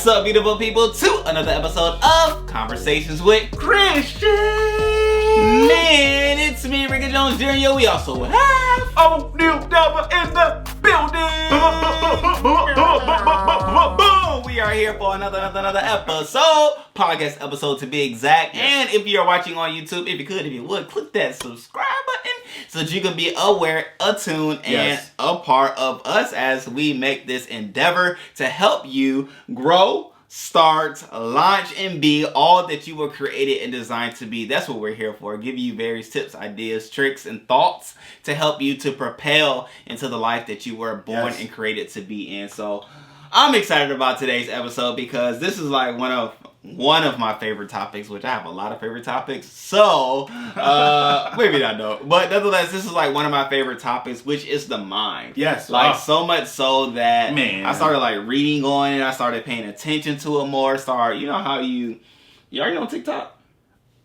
What's up, beautiful people, to another episode of Conversations with Christian. Man, it's me, Ricky Jones Jr. We also have O'Neal Delver in the building. We are here for another episode, podcast episode to be exact. Yes. And if you are watching on YouTube, if you would, click that subscribe button so that you can be aware, attuned, and a part of us as we make this endeavor to help you grow, start, launch, and be all that you were created and designed to be. That's what we're here for. Give you various tips, ideas, tricks, and thoughts to help you to propel into the life that you were born and created to be in. So I'm excited about today's episode because this is like one of my favorite topics, which I have a lot of favorite topics. So maybe not know, but nonetheless, this is like one of my favorite topics, which is the mind. Yes, like so much so that man, I started like reading on it. I started paying attention to it more. You know how you already on TikTok?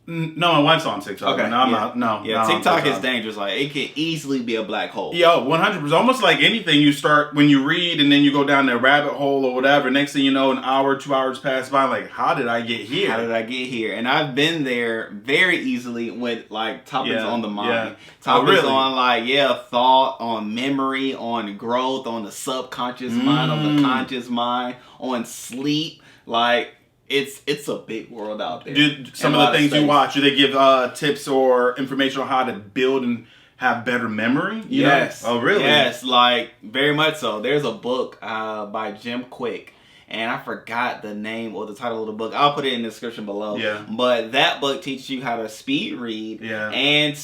No, my wife's on TikTok. Okay, no, I'm not. No, yeah, TikTok is dangerous. Like it can easily be a black hole. Yo, 100%. Almost like anything, you start when you read and then you go down the rabbit hole or whatever. Next thing you know, an hour, 2 hours pass by. Like, how did I get here? How did I get here? And I've been there very easily with like topics on the mind. Topics on like thought, on memory, on growth, on the subconscious mind, on the conscious mind, on sleep. Like it's a big world out there. Dude, some of the things you watch, do they give tips or information on how to build and have better memory? Yes. Oh, really? Yes, like very much so. There's a book by Jim Quick, and I forgot the name or the title of the book. I'll put it in the description below. Yeah. But that book teaches you how to speed read and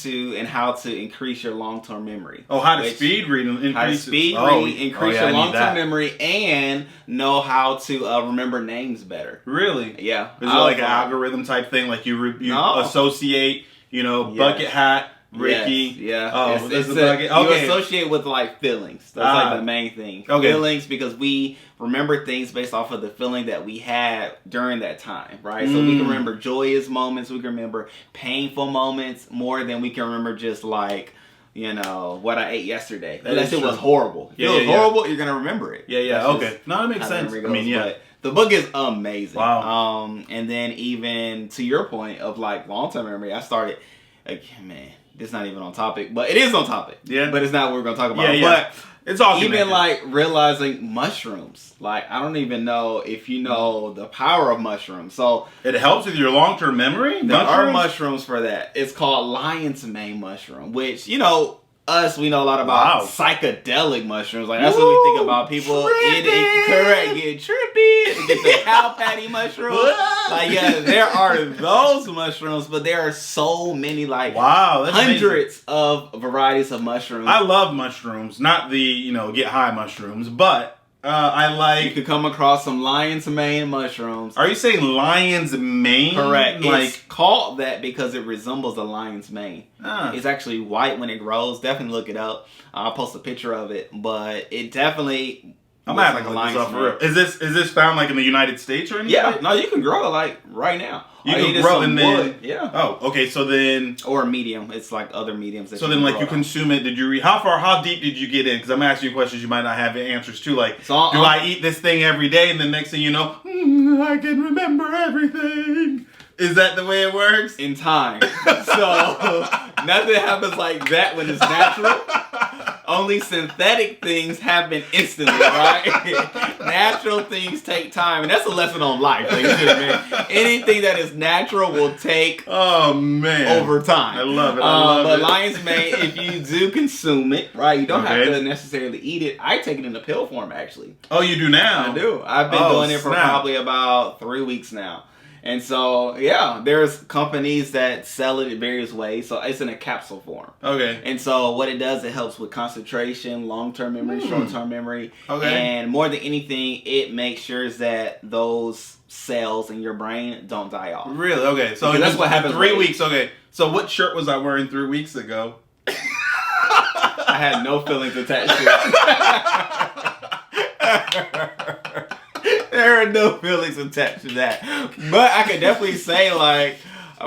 how to increase your long-term memory. Oh, how to speed read and increase your long-term memory, and know how to remember names better. Really? Yeah. Is it like an algorithm type thing? Like you associate, bucket hat, Ricky. Yes, yeah. Oh, it's bucket. Okay. You associate with like feelings. That's like the main thing. Okay. Feelings, because we remember things based off of the feeling that we had during that time, right? So we can remember joyous moments, we can remember painful moments more than we can remember just like, what I ate yesterday. Unless it was horrible. If it was horrible, you're going to remember it. Yeah. Okay. No, that makes sense. I mean, But the book is amazing. Wow. And then even to your point of like long-term memory, I started, it's not even on topic, but it is on topic. Yeah. But it's not what we're going to talk about. Yeah. But it's all even like realizing mushrooms. Like, I don't even know if you know the power of mushrooms. So it helps with your long-term memory? There are mushrooms for that. It's called lion's mane mushroom, which, we know a lot about psychedelic mushrooms. Like, that's what we think about. People get trippy, get the cow patty mushroom. Like, there are those mushrooms, but there are so many, like, hundreds of varieties of mushrooms. I love mushrooms, not the, get high mushrooms, but you could come across some lion's mane mushrooms. Are you saying lion's mane? Correct. It's called that because it resembles a lion's mane. It's actually white when it grows. Definitely look it up. I'll post a picture of it, but it definitely. I'm gonna have to look this up for real. Is this found like in the United States or anything? Yeah. No, you can grow it like right now. You can grow and then wood. Yeah. Oh, okay. So then, or a medium. It's like other mediums. So then, like you consume it. Did you read how deep did you get in? Because I'm asking you questions you might not have answers to. Like, do I eat this thing every day, and then next thing you know, I can remember everything? Is that the way it works? In time. So nothing happens like that when it's natural. Only synthetic things happen instantly, right? Natural things take time, and that's a lesson on life, ladies and gentlemen. Anything that is natural will take over time. I love it. But lion's mane, if you do consume it, right, you don't have to necessarily eat it. I take it in a pill form, actually. Oh, you do now? I do. I've been doing it for probably about 3 weeks now. And so, there's companies that sell it in various ways. So it's in a capsule form. Okay. And so what it does, it helps with concentration, long-term memory, short-term memory. Okay. And more than anything, it makes sure that those cells in your brain don't die off. Really? Okay. So that's what happens. 3 weeks. Okay. So what shirt was I wearing 3 weeks ago? I had no feelings attached to it. There are no feelings attached to that. But I could definitely say, like,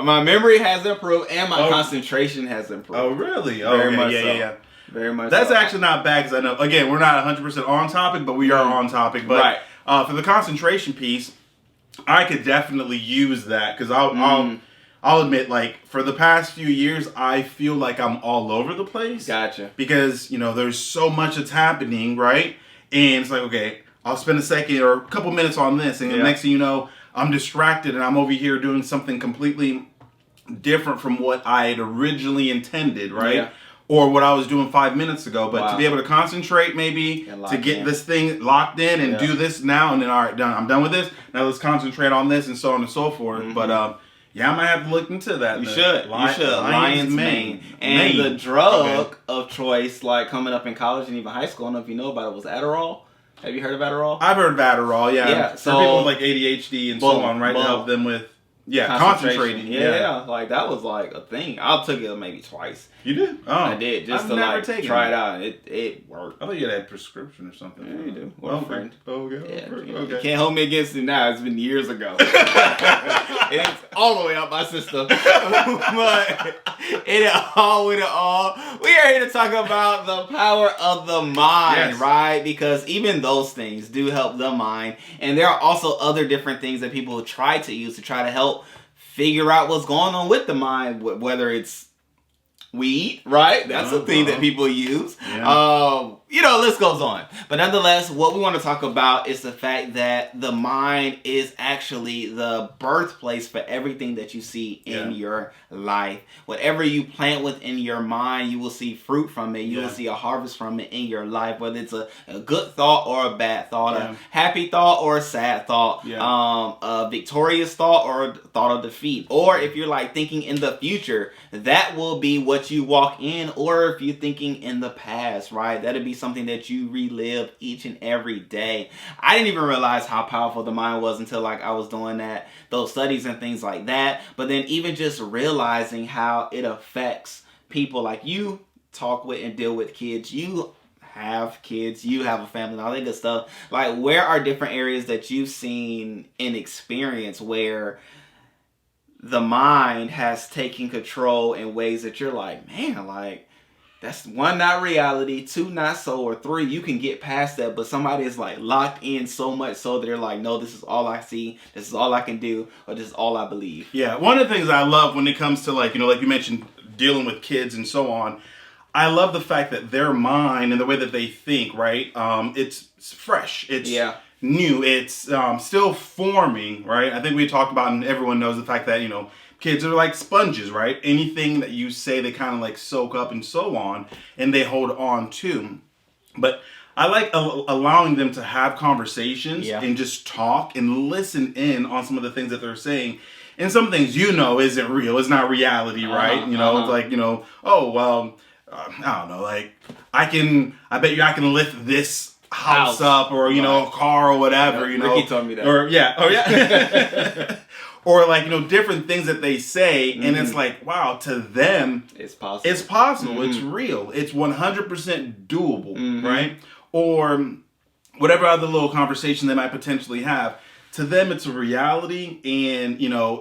my memory has improved and my concentration has improved. Oh, really? Very much so. Yeah. Very much That's so. actually not bad because I know, again, we're not 100% on topic, but we are on topic. But for the concentration piece, I could definitely use that because I'll admit, like, for the past few years, I feel like I'm all over the place. Gotcha. Because, you know, there's so much that's happening, right? And it's like, okay, I'll spend a second or a couple minutes on this, and the next thing you know, I'm distracted and I'm over here doing something completely different from what I had originally intended, right? Yeah. Or what I was doing 5 minutes ago. But to be able to concentrate, maybe, to get this thing locked in and do this now, and then, all right, done. I'm done with this. Now let's concentrate on this, and so on and so forth. Mm-hmm. But, yeah, I might have to look into that. You should. Lion's mane. And the drug of choice, like coming up in college and even high school, I don't know if you know about it, was Adderall. Have you heard of Adderall? I've heard of Adderall, yeah. Yeah. So, for people with like ADHD and so on, right? To help them with concentrating. Yeah, like that was like a thing. I took it maybe twice. You did? Oh, I did just to like try it out. It worked. I thought you had a prescription or something. Yeah, you do. Or a friend. Okay. Yeah, you can't hold me against it now. It's been years ago. It's all the way out my system. But we are here to talk about the power of the mind, right? Because even those things do help the mind, and there are also other different things that people try to use to try to help figure out what's going on with the mind, whether it's weed, right? That's a thing that people use. Yeah. List goes on. But nonetheless, what we want to talk about is the fact that the mind is actually the birthplace for everything that you see in your life. Whatever you plant within your mind, you will see fruit from it. You will see a harvest from it in your life, whether it's a good thought or a bad thought, a happy thought or a sad thought, a victorious thought or a thought of defeat. Or if you're like thinking in the future, that will be what you walk in. Or if you're thinking in the past, right? That'll be something that you relive each and every day. I didn't even realize how powerful the mind was until like I was doing those studies and things like that. But then even just realizing how it affects people, like you talk with and deal with kids, you have kids, you have a family, and all that good stuff. Like, where are different areas that you've seen and experienced where the mind has taken control in ways that you're like, man, like, that's one, not reality, two, not so, or three, you can get past that, but somebody is like locked in so much so they're like, no, this is all I see, this is all I can do, or this is all I believe. Yeah, one of the things I love when it comes to like, like you mentioned, dealing with kids and so on, I love the fact that their mind and the way that they think, right, it's fresh, it's new, it's still forming, right? I think we talked about, and everyone knows the fact that, kids are like sponges, right? Anything that you say, they kind of like soak up and so on, and they hold on to. But I like allowing them to have conversations and just talk and listen in on some of the things that they're saying. And some things, isn't real. It's not reality, right? It's like, oh, well, I don't know, like, I bet you I can lift this house up or, a car or whatever, Ricky told me that. Or, or like, different things that they say, and it's like, wow, to them, it's possible. It's possible. It's real. It's 100% doable, right? Or whatever other little conversation they might potentially have. To them, it's a reality, and,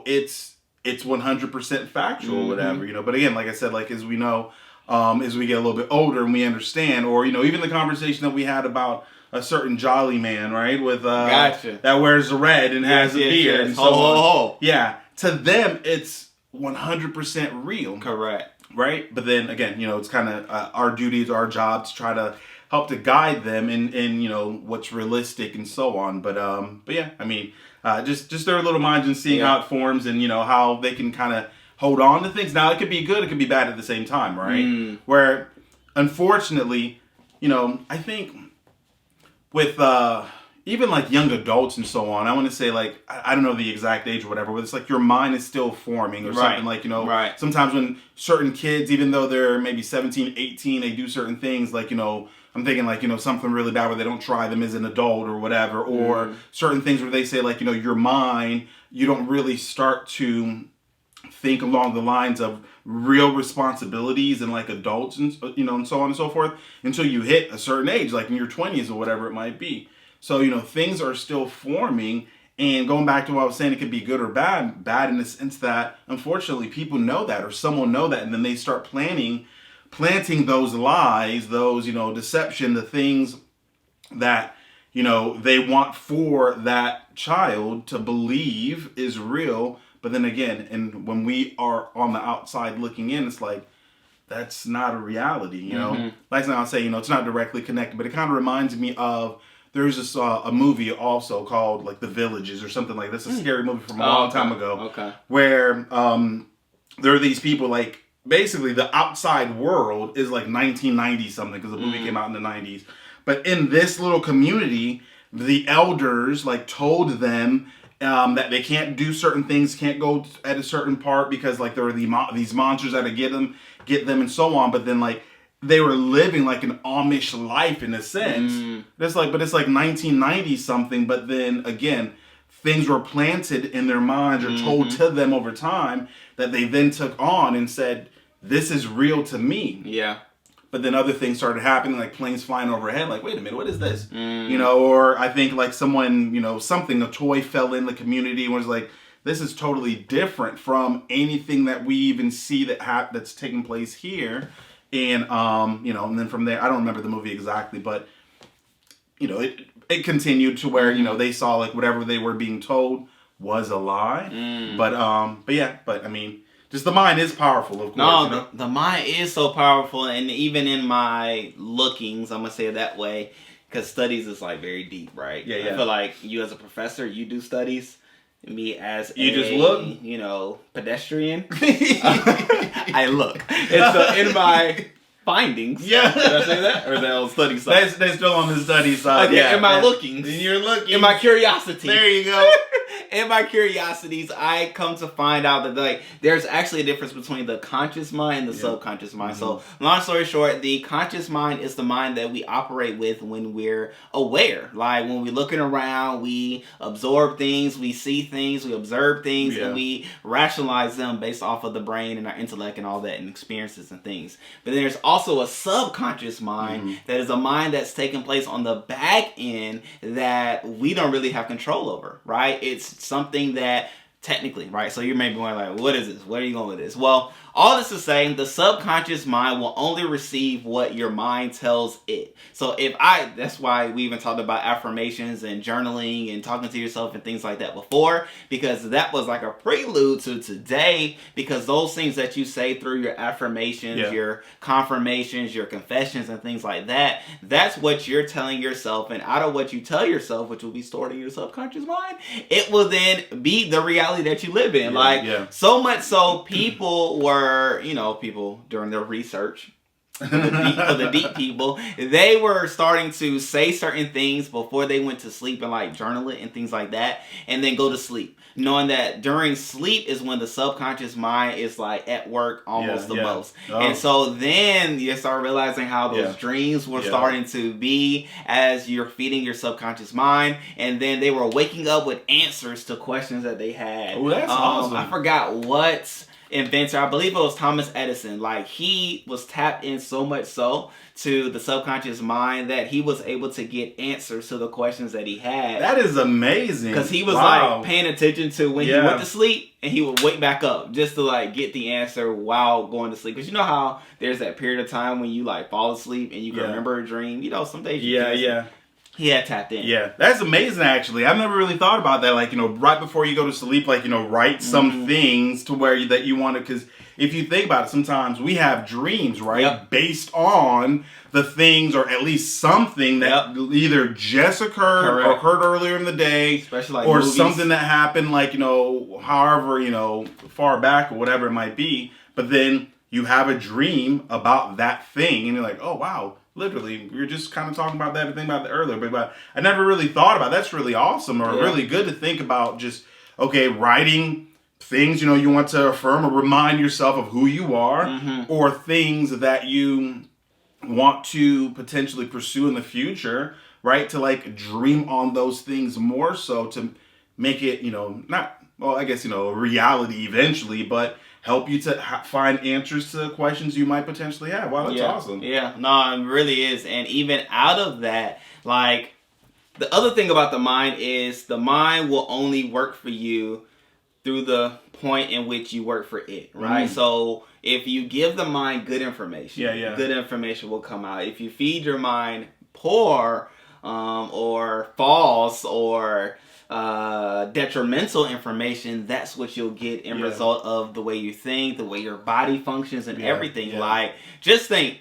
it's 100% factual, whatever, But again, like I said, like, as we know, as we get a little bit older and we understand, or, even the conversation that we had about a certain jolly man, right? With that wears the red and has a beard and so on. Yeah. To them, it's 100% real. Correct. Right? But then again, it's kind of our duty, our job to try to help to guide them in what's realistic and so on. But yeah, I mean, just their little minds and seeing how it forms and how they can kind of hold on to things. Now, it could be good, it could be bad at the same time, right? Where unfortunately, I think with even like young adults and so on, I want to say, like, I don't know the exact age or whatever, but it's like your mind is still forming or something, like, sometimes when certain kids, even though they're maybe 17, 18, they do certain things, like, I'm thinking like, something really bad where they don't try them as an adult or whatever, or certain things where they say like, your mind, you don't really start to think along the lines of real responsibilities and like adults and and so on and so forth until you hit a certain age, like in your 20s or whatever it might be. So things are still forming, and going back to what I was saying, it could be good or bad in the sense that unfortunately people know that, or someone know that, and then they start planting those lies, those deception, the things that you know, they want for that child to believe is real. But then again, and when we are on the outside looking in, it's like, that's not a reality, you know? Like I'll say, you know, it's not directly connected, but it kind of reminds me of, there's this a movie also called like The Villages or something like this. A scary movie from a long time ago. Okay. Where there are these people, like, basically the outside world is like 1990 something, because the movie came out in the 90s. But in this little community, the elders like told them that they can't do certain things, can't go at a certain part because like there are these monsters that get them, and so on. But then like they were living like an Amish life in a sense. It's like 1990 something. But then again, things were planted in their minds or told to them over time that they then took on and said, "This is real to me." Yeah. But then other things started happening, like planes flying overhead. Like, wait a minute, what is this? You know, or I think like someone, you know, a toy fell in the community and was like, this is totally different from anything that we even see that's taking place here. And, you know, and then from there, I don't remember the movie exactly, but, you know, it continued to where, you know, they saw like whatever they were being told was a lie. But I mean, just the mind is powerful, of course. No, you know? the mind is so powerful, and even in my lookings, I'm gonna say it that way, because studies is like very deep, right? Yeah. I feel like you as a professor, you do studies. Me as just look, you know, pedestrian. I look. And so in my findings, did I say that, or is that on study side? That's still on the study side. Okay, in my lookings, in your looking, in my curiosity. There you go. In my curiosities, I come to find out that like there's actually a difference between the conscious mind and the subconscious mind. So, long story short, the conscious mind is the mind that we operate with when we're aware. Like when we're looking around, we absorb things, we see things, we observe things, and we rationalize them based off of the brain and our intellect and all that and experiences and things. But then there's also a subconscious mind that is a mind that's taking place on the back end that we don't really have control over, right? It's something that technically, right? So you may be wondering, like, what is this? Where are you going with this? Well, all this is saying the subconscious mind will only receive what your mind tells it. So that's why we even talked about affirmations and journaling and talking to yourself and things like that before, because that was like a prelude to today, because those things that you say through your affirmations, your confirmations, your confessions and things like that, that's what you're telling yourself, and out of what you tell yourself, which will be stored in your subconscious mind, it will then be the reality that you live in. So much so people during their research, for the deep people, they were starting to say certain things before they went to sleep and like journal it and things like that, and then go to sleep, knowing that during sleep is when the subconscious mind is like at work almost the most. And so then you start realizing how those dreams were starting to be as you're feeding your subconscious mind, and then they were waking up with answers to questions that they had. Oh, that's awesome. I forgot what inventor, I believe it was Thomas Edison. Like, he was tapped in so much so to the subconscious mind that he was able to get answers to the questions that he had. That is amazing. Because he was like paying attention to when he went to sleep, and he would wake back up just to like get the answer while going to sleep. Because you know how there's that period of time when you like fall asleep and you can remember a dream. You know, some days you can't. He had tapped in. Yeah, that's amazing, actually. I've never really thought about that. Like, you know, right before you go to sleep, like, you know, write some things to where that you want to, because if you think about it, sometimes we have dreams, right? Based on the things, or at least something that either just occurred or occurred earlier in the day, especially like or movies. Something that happened, like, you know, however, you know, far back or whatever it might be. But then you have a dream about that thing, and you're like, oh, wow. Literally, we were just kind of talking about that and thinking about that earlier, but I never really thought about it. That's really awesome, or really good to think about. Just writing things, you know, you want to affirm or remind yourself of who you are, or things that you want to potentially pursue in the future, right? To like dream on those things more so to make it, you know, a reality eventually, but help you to find answers to questions you might potentially have. Wow, that's awesome. Yeah, no, it really is. And even out of that, like, the other thing about the mind is the mind will only work for you through the point in which you work for it, right? So if you give the mind good information, good information will come out. If you feed your mind poor or false or detrimental information, that's what you'll get in result of the way you think, the way your body functions, and everything. Like, just think,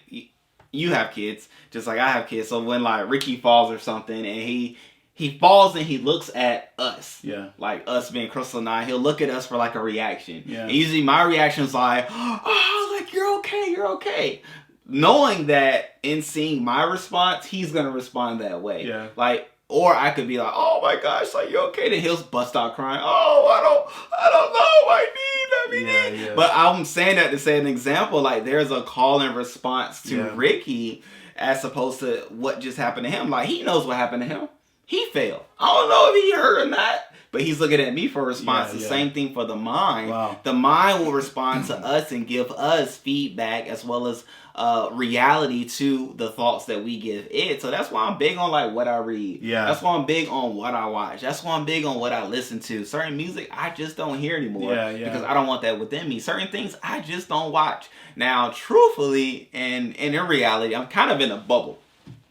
you have kids, just like I have kids. So when like Ricky falls or something, and he falls and he looks at us, like us being Crystal and I, he'll look at us for like a reaction. And usually my reaction is like, oh, like you're okay. Knowing that in seeing my response, he's gonna respond that way. Like, or I could be like, oh my gosh, like you okay? Then he'll bust out crying. Oh, I don't know, I need. But I'm saying that to say an example. Like, there's a call and response to Ricky as opposed to what just happened to him. Like, he knows what happened to him. He failed. I don't know if he heard or not, but he's looking at me for a response. The same thing for the mind. The mind will respond to us and give us feedback as well as reality to the thoughts that we give it. So that's why I'm big on like what I read. That's why I'm big on what I watch. That's why I'm big on what I listen to. Certain music I just don't hear anymore because I don't want that within me. Certain things I just don't watch. Now, truthfully and in reality, I'm kind of in a bubble.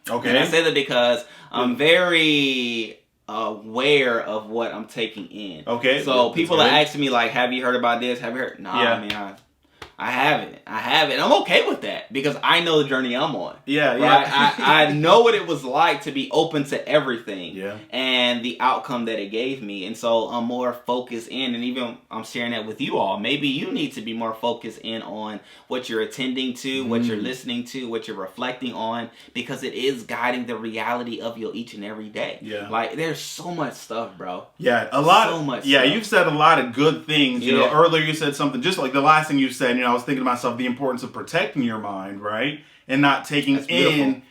And I say that because I'm very aware of what I'm taking in. So people are asking me like, have you heard about this? Have you heard? No, I mean, I haven't. I'm okay with that because I know the journey I'm on. I know what it was like to be open to everything and the outcome that it gave me. And so I'm more focused in, and even I'm sharing that with you all. Maybe you need to be more focused in on what you're attending to, what you're listening to, what you're reflecting on, because it is guiding the reality of your each and every day. Like, there's so much stuff, bro. A lot. So much stuff. Stuff. You've said a lot of good things. You know, earlier you said something, just like the last thing you said, you know, I was thinking to myself the importance of protecting your mind, right? And not taking in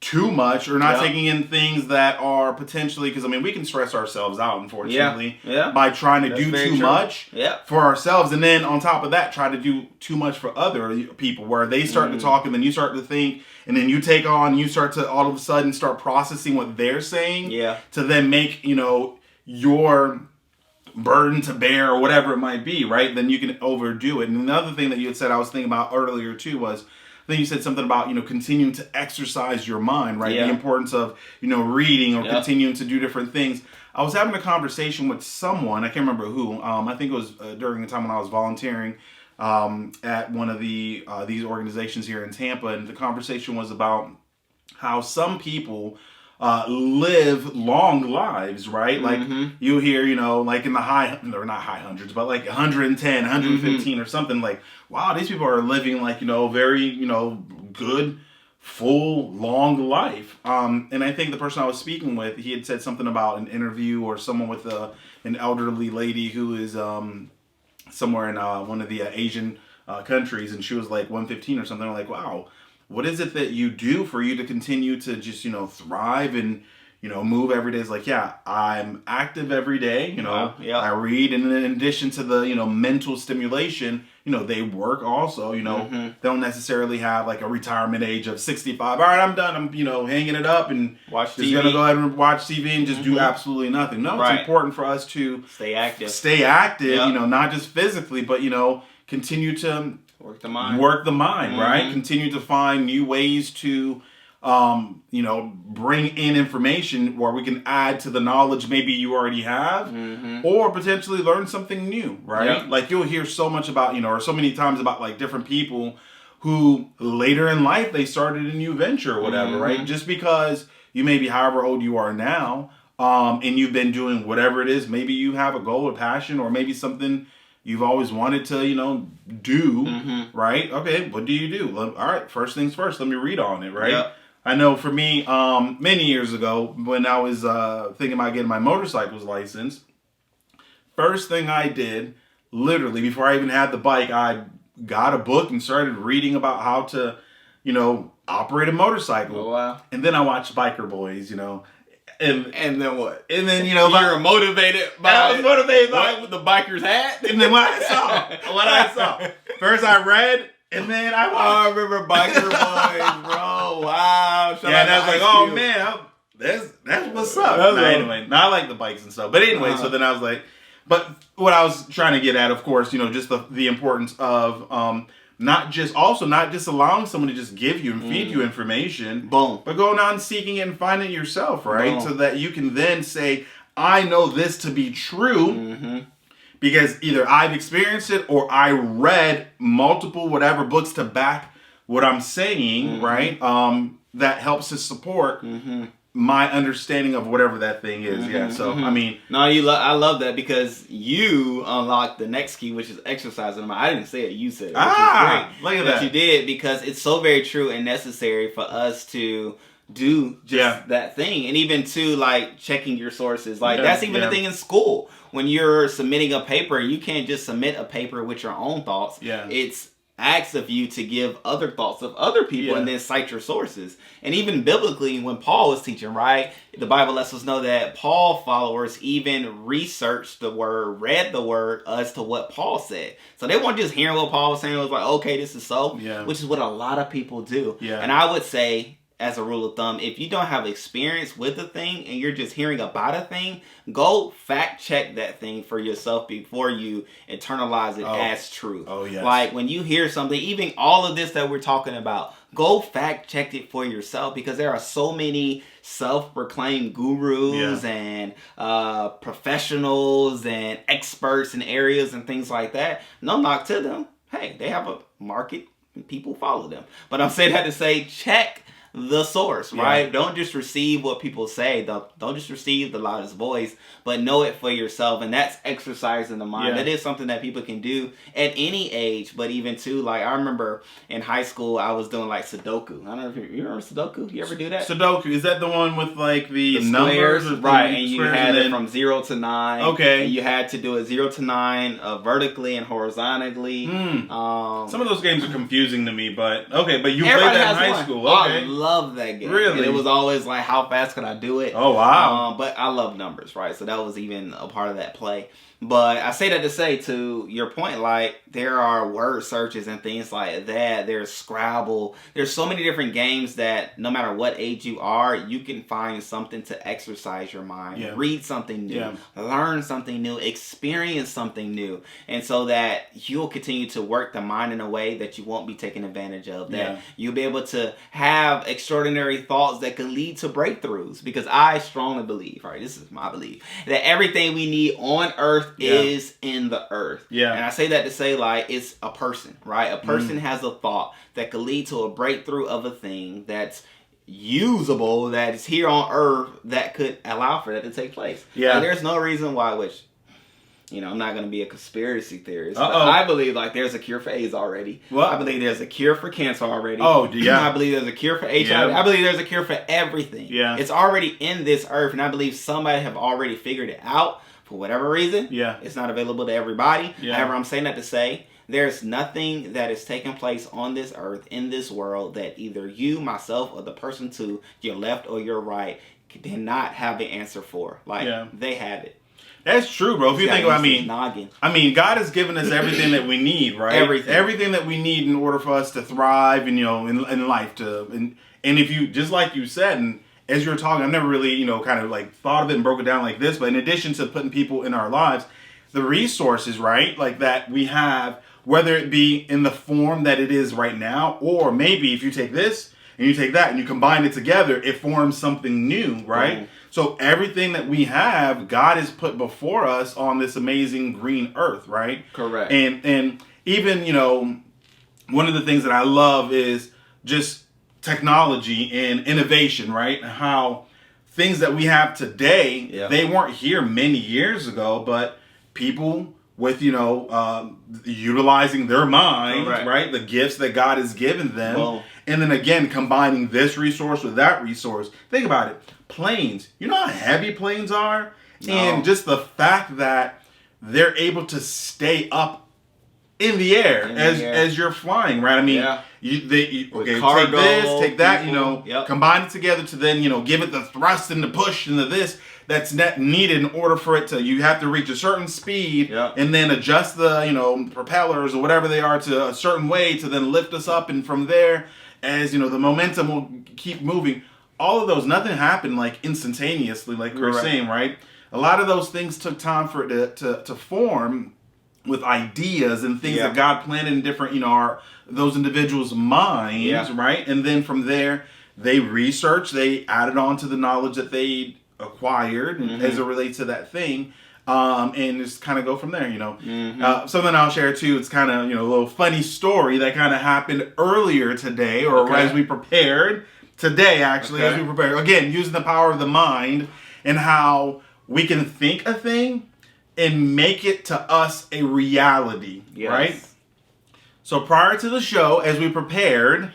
too much or not taking in things that are potentially, because I mean, we can stress ourselves out, unfortunately, by trying to do too much for ourselves. And then on top of that, try to do too much for other people, where they start to talk and then you start to think, and then you take on, you start to all of a sudden start processing what they're saying to then make, you know, your burden to bear or whatever it might be, right? Then you can overdo it. And another thing that you had said I was thinking about earlier too was, I think you said something about, you know, continuing to exercise your mind, right? The importance of, you know, reading or continuing to do different things. I was having a conversation with someone, I can't remember who, I think it was during the time when I was volunteering at one of these organizations here in Tampa, and the conversation was about how some people live long lives, right? Like you hear, you know, like in the not high hundreds, but like 110, 115 or something, like, wow, these people are living like, you know, very, you know, good, full, long life. And I think the person I was speaking with, he had said something about an interview or someone with an elderly lady who is somewhere in one of the Asian countries, and she was like 115 or something. I'm like, wow, what is it that you do for you to continue to just, you know, thrive and, you know, move every day? It's like, I'm active every day, you know, I read, and in addition to the, you know, mental stimulation, you know, they work also, you know, they don't necessarily have like a retirement age of 65. All right, I'm done. I'm, you know, hanging it up and watch just TV. gonna go ahead and watch TV and just do absolutely nothing. No, it's important for us to stay active, you know, not just physically, but, you know, continue to work the mind, right? Continue to find new ways to, you know, bring in information where we can add to the knowledge maybe you already have, or potentially learn something new, right? Like, you'll hear so much about, you know, or so many times about like different people who later in life, they started a new venture or whatever, right? Just because you may be however old you are now, and you've been doing whatever it is, maybe you have a goal, a passion, or maybe something you've always wanted to, you know, do, right? Okay, what do you do? All right, first things first, let me read on it, right? I know for me, many years ago, when I was thinking about getting my motorcycle's license, first thing I did, literally, before I even had the bike, I got a book and started reading about how to, you know, operate a motorcycle. Oh, wow. And then I watched Biker Boys, you know. And then what? And then, you know, you were motivated by I was motivated by what the biker's hat. And then what I saw. First I read, and then I watched. Oh, I remember Biker Boys, bro. Wow. And I was like, oh man, that's what's up. Anyway, I like the bikes and stuff. But anyway, so then I was like, but what I was trying to get at, of course, you know, just the importance of not just allowing someone to just give you and feed you information, boom, but going out and seeking it and finding it yourself, right? Boom. So that you can then say, I know this to be true because either I've experienced it or I read multiple whatever books to back what I'm saying, right? That helps to support my understanding of whatever that thing is. Yeah. So I mean, no, I love that because you unlocked the next key, which is exercising the mind. I didn't say it; you said it. Which is great look at that. You did, because it's so very true and necessary for us to do just that thing, and even to like checking your sources. Like that's even a thing in school when you're submitting a paper. You can't just submit a paper with your own thoughts. Yeah, it's asks of you to give other thoughts of other people and then cite your sources. And even biblically, when Paul was teaching, right, the Bible lets us know that Paul followers even researched the word, read the word as to what Paul said. So they weren't just hearing what Paul was saying. It was like, okay, this is so, which is what a lot of people do. Yeah. And I would say, as a rule of thumb, if you don't have experience with a thing and you're just hearing about a thing, go fact check that thing for yourself before you internalize it as truth. Oh, yes. Like when you hear something, even all of this that we're talking about, go fact check it for yourself, because there are so many self-proclaimed gurus and professionals and experts in areas and things like that. No knock to them. Hey, they have a market and people follow them. But I'm saying that to say, check the source, right? Don't just receive what people say. Don't just receive the loudest voice, but know it for yourself. And that's exercising the mind. That is something that people can do at any age, but even too, like I remember in high school, I was doing like Sudoku. I don't know if you remember Sudoku? You ever do that? Sudoku, is that the one with like the numbers? Numbers? Right, and you had it from 0 to 9. Okay. And you had to do it 0 to 9 vertically and horizontally. Some of those games are confusing to me, but okay, but you played that in high school. Okay. I love that game. Really? And it was always like, how fast could I do it? Oh, wow. But I love numbers, right? So that was even a part of that play. But I say that to say, to your point, like, there are word searches and things like that. There's Scrabble. There's so many different games that no matter what age you are, you can find something to exercise your mind. Read something new. Learn something new. Experience something new. And so that you'll continue to work the mind in a way that you won't be taken advantage of. That you'll be able to have extraordinary thoughts that can lead to breakthroughs. Because I strongly believe, right, this is my belief, that everything we need on earth is in the earth. And I say that to say, like, it's a person, right? A person has a thought that could lead to a breakthrough of a thing that's usable, that is here on earth, that could allow for that to take place. And there's no reason why, which, you know, I'm not going to be a conspiracy theorist, but I believe, like, there's a cure for AIDS already. I believe there's a cure for cancer already. I believe there's a cure for HIV. I believe there's a cure for everything. It's already in this earth, and I believe somebody have already figured it out. For whatever reason, it's not available to everybody. However, I'm saying that to say, there's nothing that is taking place on this earth, in this world, that either you, myself, or the person to your left or your right did not have the answer for. Like, they have it. That's true, bro. If you think about, I mean, God has given us everything that we need, right? Everything that we need in order for us to thrive, and, you know, in life. And if you, just like you said, and as you were talking, I've never really, you know, kind of like thought of it and broke it down like this. But in addition to putting people in our lives, the resources, right, like that we have, whether it be in the form that it is right now, or maybe if you take this and you take that and you combine it together, it forms something new, right? So everything that we have, God has put before us on this amazing green earth, right? Correct. And even, you know, one of the things that I love is just technology and innovation, right? How things that we have today, they weren't here many years ago, but people with, you know, utilizing their mind, right? The gifts that God has given them. And then again, combining this resource with that resource. Think about it. Planes. You know how heavy planes are? And just the fact that they're able to stay up in the air as you're flying, right? I mean, take this, take that, people, you know, combine it together to then, you know, give it the thrust and the push and the this that's needed in order for it to, you have to reach a certain speed and then adjust the, you know, propellers or whatever they are to a certain way to then lift us up, and from there, as, you know, the momentum will keep moving. All of those, nothing happened like instantaneously, like we were saying, right? A lot of those things took time for it to form. with ideas and things that God planted in different, those individuals' minds, right? And then from there, they researched, they added on to the knowledge that they acquired as it relates to that thing. And just kind of go from there, Something I'll share too, it's kind of, a little funny story that kind of happened earlier today, or as we prepared today, actually, as we prepared. Again, using the power of the mind and how we can think a thing and make it to us a reality, right? So prior to the show, as we prepared,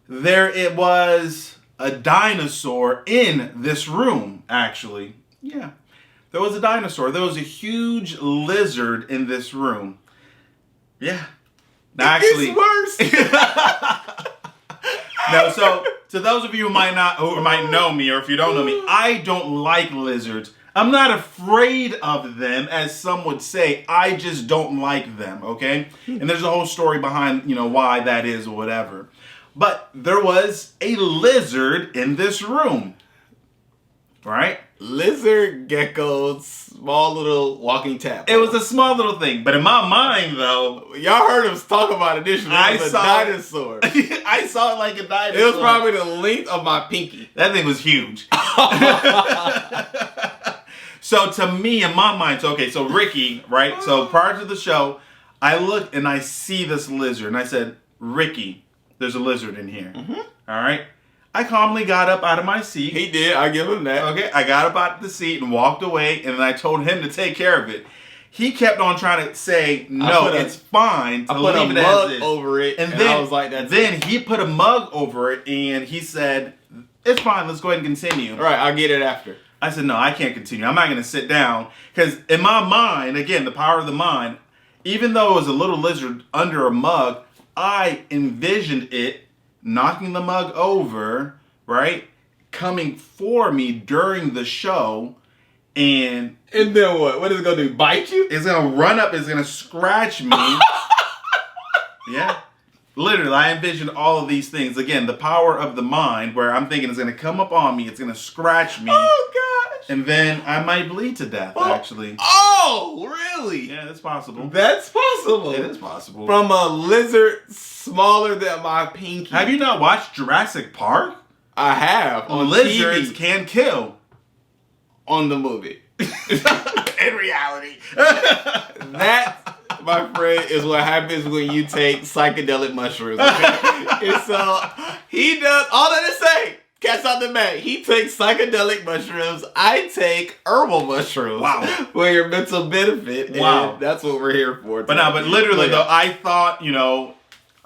there it was a dinosaur in this room, actually. Yeah. There was a dinosaur. There was a huge lizard in this room. Yeah. Actually, it's worse. No, so to those of you who might know me, or if you don't know me, I don't like lizards. I'm not afraid of them, as some would say. I just don't like them, okay? And there's a whole story behind, why that is or whatever. But there was a lizard in this room, right? Lizard, geckos, small little walking tadpole. It was a small little thing, but in my mind, though, y'all heard us talk about it initially. It was a dinosaur. I saw it like a dinosaur. It was probably the length of my pinky. That thing was huge. So to me, in my mind, so Ricky, right? So prior to the show, I looked and I see this lizard, and I said, Ricky, there's a lizard in here. All right. I calmly got up out of my seat. He did. I give him that. Okay. I got up out of the seat and walked away, and then I told him to take care of it. He kept on trying to say, no, it's fine to leave it as is. Over it, and then I was like, then he put a mug over it, and he said, it's fine. Let's go ahead and continue. All right. I'll get it after. I said, no, I can't continue. I'm not going to sit down. Because in my mind, again, the power of the mind, even though it was a little lizard under a mug, I envisioned it knocking the mug over, right? Coming for me during the show. And then what? What is it going to do? Bite you? It's going to run up. It's going to scratch me. Yeah. Literally, I envisioned all of these things. Again, the power of the mind, where I'm thinking it's going to come up on me. It's going to scratch me. Oh, gosh. And then I might bleed to death, actually. Oh, really? Yeah, that's possible. That's possible. It is possible. From a lizard smaller than my pinky. Have you not watched Jurassic Park? I have. On lizards TV. can kill. On the movie. In reality. That, my friend, is what happens when you take psychedelic mushrooms. Okay? And so, he does, all that to say, cat's out the bag. He takes psychedelic mushrooms. I take herbal mushrooms. Wow. For your mental benefit. Wow. And that's what we're here for. But literally, though, I thought,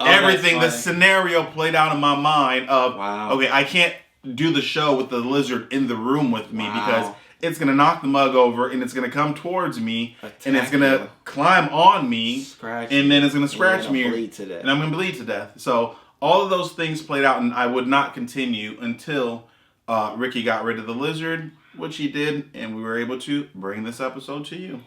everything, the scenario played out in my mind of, okay, I can't do the show with the lizard in the room with me because it's going to knock the mug over and it's going to come towards me and it's going to climb on me and then it's going to scratch me and I'm going to bleed to death. So all of those things played out, and I would not continue until Ricky got rid of the lizard, which he did, and we were able to bring this episode to you.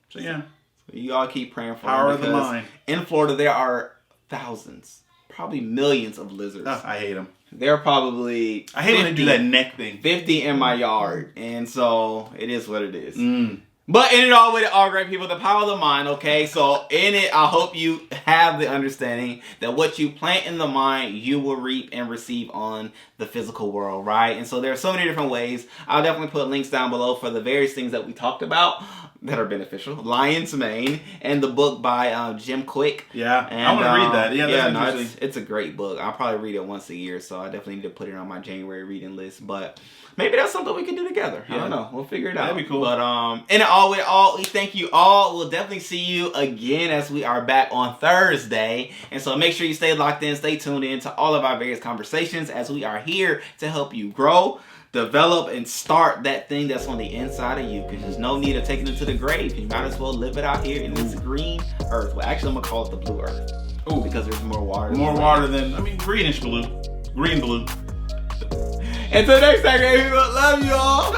So yeah. So you all keep praying for power of the mind. In Florida, there are thousands, probably millions of lizards. I hate them. They're probably I hate when they do that neck thing. 50 in my yard. And so it is what it is. But in it all, with it all, great people, the power of the mind, okay? So in it, I hope you have the understanding that what you plant in the mind, you will reap and receive on the physical world, right? And so there are so many different ways. I'll definitely put links down below for the various things that we talked about that are beneficial. Lion's Mane and the book by Jim Quick. Yeah, and, I want to read that. Yeah, that's interesting. It's a great book. I'll probably read it once a year, so I definitely need to put it on my January reading list. But maybe that's something we can do together. Yeah. I don't know. We'll figure it out. That'd be cool. But in all, with all, we thank you all. We'll definitely see you again as we are back on Thursday. And so make sure you stay locked in, stay tuned in to all of our various conversations as we are here to help you grow, develop, and start that thing that's on the inside of you, because there's no need of taking it to the grave. You might as well live it out here in this green earth. Well, actually, I'm going to call it the blue earth. Ooh, because there's more water. More water than, greenish blue. Green blue. Until next time, people, love you all.